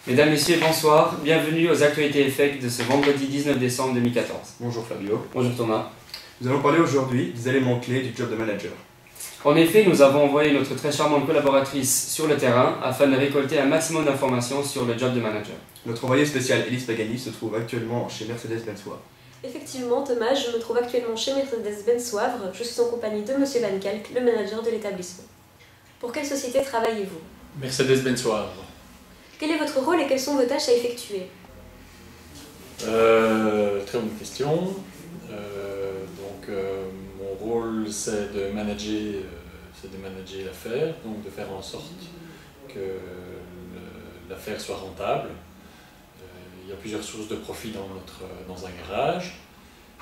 Mesdames, Messieurs, bonsoir. Bienvenue aux actualités effect de ce vendredi 19 décembre 2014. Bonjour Fabio. Bonjour Thomas. Nous allons parler aujourd'hui des éléments clés du job de manager. En effet, nous avons envoyé notre très charmante collaboratrice sur le terrain afin de récolter un maximum d'informations sur le job de manager. Notre envoyée spéciale Elise Pagani se trouve actuellement chez Mercedes-Benz Wavre. Effectivement, Thomas, je me trouve actuellement chez Mercedes-Benz Wavre. Je suis en compagnie de Monsieur Van Kalk, le manager de l'établissement. Pour quelle société travaillez-vous? Mercedes-Benz Wavre. Quel est votre rôle et quelles sont vos tâches à effectuer? Très bonne question. Mon rôle, c'est de manager l'affaire, donc de faire en sorte que l'affaire soit rentable. Il y a plusieurs sources de profit dans un garage.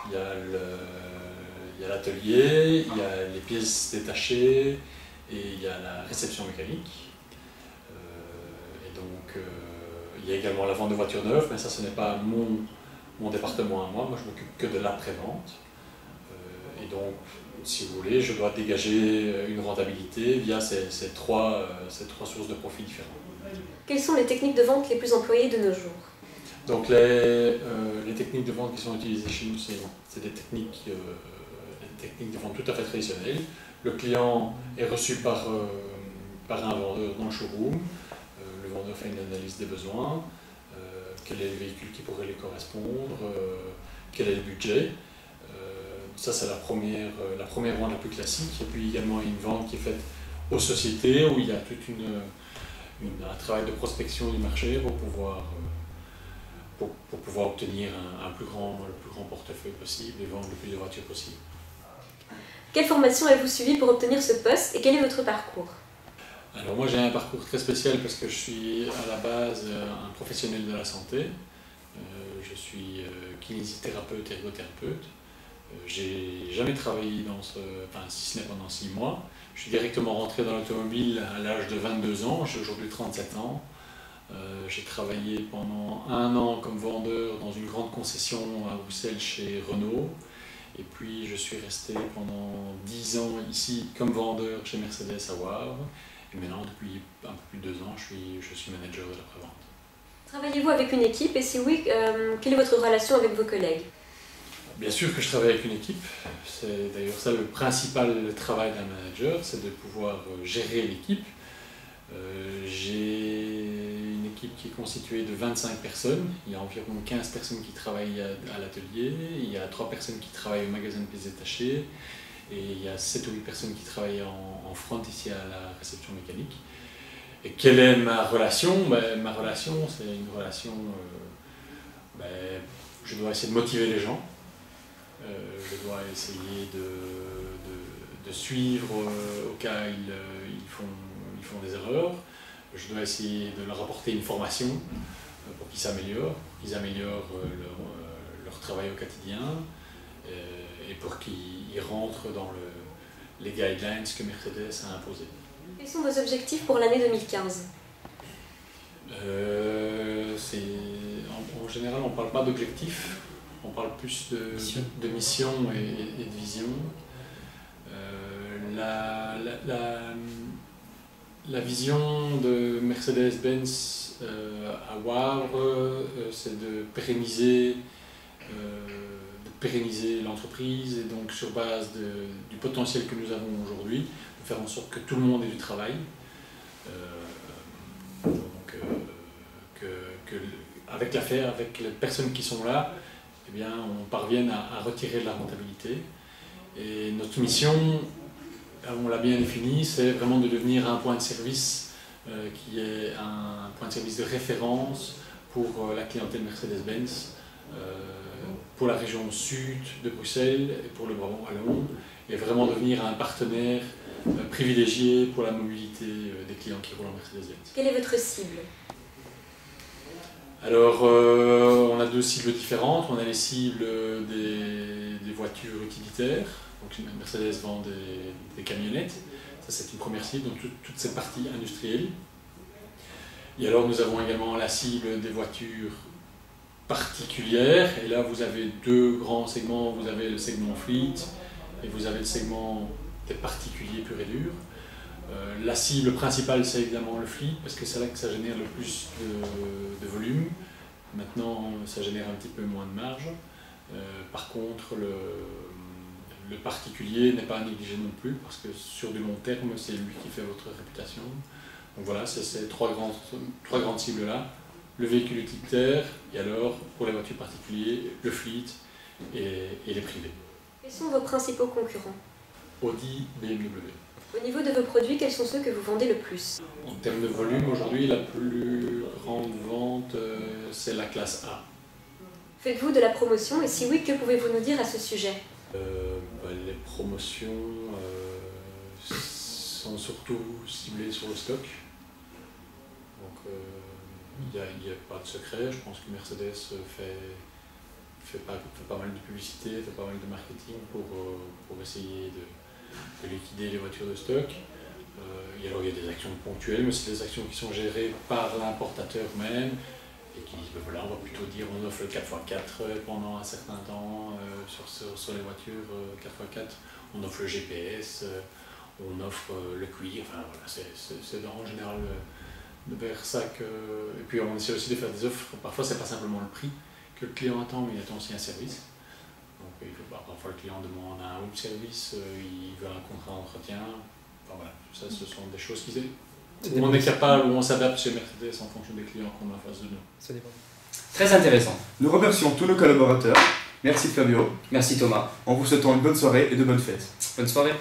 Il y a l'atelier, il y a les pièces détachées et il y a la réception mécanique. Il y a également la vente de voitures neuves, mais ça, ce n'est pas mon département à moi. Moi, je m'occupe que de l'après-vente. Et donc, si vous voulez, je dois dégager une rentabilité via ces trois sources de profit différentes. Quelles sont les techniques de vente les plus employées de nos jours? Donc, les techniques de vente qui sont utilisées chez nous, c'est des techniques de vente tout à fait traditionnelles. Le client est reçu par un vendeur dans le showroom. Le vendeur fait une analyse des besoins, quel est le véhicule qui pourrait lui correspondre, quel est le budget. Ça, c'est la première vente la plus classique. Et puis également une vente qui est faite aux sociétés où il y a tout un travail de prospection du marché pour pouvoir obtenir le plus grand portefeuille possible et vendre le plus de voitures possible. Quelle formation avez-vous suivi pour obtenir ce poste et quel est votre parcours? Alors moi j'ai un parcours très spécial parce que je suis à la base un professionnel de la santé. Je suis kinésithérapeute, ergothérapeute. J'ai jamais travaillé si ce n'est pendant 6 mois. Je suis directement rentré dans l'automobile à l'âge de 22 ans, j'ai aujourd'hui 37 ans. J'ai travaillé pendant 1 an comme vendeur dans une grande concession à Bruxelles chez Renault. Et puis je suis resté pendant 10 ans ici comme vendeur chez Mercedes à Wavre. Et maintenant, depuis un peu plus de 2 ans, je suis manager de l'après-vente. Travaillez-vous avec une équipe et si oui, quelle est votre relation avec vos collègues? Bien sûr que je travaille avec une équipe. C'est d'ailleurs ça le principal travail d'un manager, c'est de pouvoir gérer l'équipe. J'ai une équipe qui est constituée de 25 personnes. Il y a environ 15 personnes qui travaillent à l'atelier. Il y a 3 personnes qui travaillent au magasin de pièces détachées. Et il y a 7 ou 8 personnes qui travaillent en front ici à la réception mécanique. Et quelle est ma relation? Ma relation, c'est une relation... je dois essayer de motiver les gens. Je dois essayer de suivre au cas où ils font des erreurs. Je dois essayer de leur apporter une formation pour qu'ils s'améliorent, leur travail au quotidien. Et pour qu'ils rentrent dans les guidelines que Mercedes a imposées. Quels sont vos objectifs pour l'année 2015? En général, on ne parle pas d'objectifs, on parle plus de mission et de vision. La vision de Mercedes-Benz à Wavre, c'est de pérenniser l'entreprise et donc sur base du potentiel que nous avons aujourd'hui, de faire en sorte que tout le monde ait du travail, avec l'affaire, avec les personnes qui sont là, eh bien, on parvienne à retirer de la rentabilité. Et notre mission, on l'a bien définie, c'est vraiment de devenir un point de service qui est un point de service de référence pour la clientèle Mercedes-Benz. Pour la région sud de Bruxelles et pour le Brabant wallon, et vraiment devenir un partenaire privilégié pour la mobilité des clients qui roulent en Mercedes-Benz. Quelle est votre cible? Alors, on a 2 cibles différentes. On a les cibles des voitures utilitaires. Donc, Mercedes vend des camionnettes. Ça, c'est une première cible, donc toute cette partie industrielle. Et alors, nous avons également la cible des voitures particulière, et là vous avez 2 grands segments, vous avez le segment fleet et vous avez le segment des particuliers purs et durs. La cible principale, c'est évidemment le fleet, parce que c'est là que ça génère le plus de volume. Maintenant, ça génère un petit peu moins de marge. Par contre, le particulier n'est pas à négliger non plus, parce que sur du long terme, c'est lui qui fait votre réputation. Donc voilà, c'est ces trois grandes cibles-là. Le véhicule utilitaire, et alors, pour les voitures particulières, le fleet et les privés. Quels sont vos principaux concurrents? Audi, BMW. Au niveau de vos produits, quels sont ceux que vous vendez le plus? En termes de volume, aujourd'hui, la plus grande vente, c'est la classe A. Faites-vous de la promotion et si oui, que pouvez-vous nous dire à ce sujet? Les promotions sont surtout ciblées sur le stock. Donc il n'y a pas de secret. Je pense que Mercedes fait pas mal de publicité, fait pas mal de marketing pour essayer de liquider les voitures de stock. Et alors il y a des actions ponctuelles, mais c'est des actions qui sont gérées par l'importateur même et qui disent, ben voilà, on va plutôt dire on offre le 4x4 pendant un certain temps sur les voitures 4x4, on offre le GPS, on offre le cuir, enfin voilà, c'est en général vers ça que... Et puis on essaie aussi de faire des offres, parfois c'est pas simplement le prix que le client attend, mais il attend aussi un service. Donc parfois le client demande un home service, il veut un contrat d'entretien. Enfin, voilà, ça ce sont des choses où on est capable, où on s'adapte chez Mercedes en fonction des clients qu'on a en face de nous. Ça dépend. Très intéressant. Nous remercions tous nos collaborateurs. Merci Fabio. Merci Thomas. En vous souhaitant une bonne soirée et de bonnes fêtes. Bonne soirée.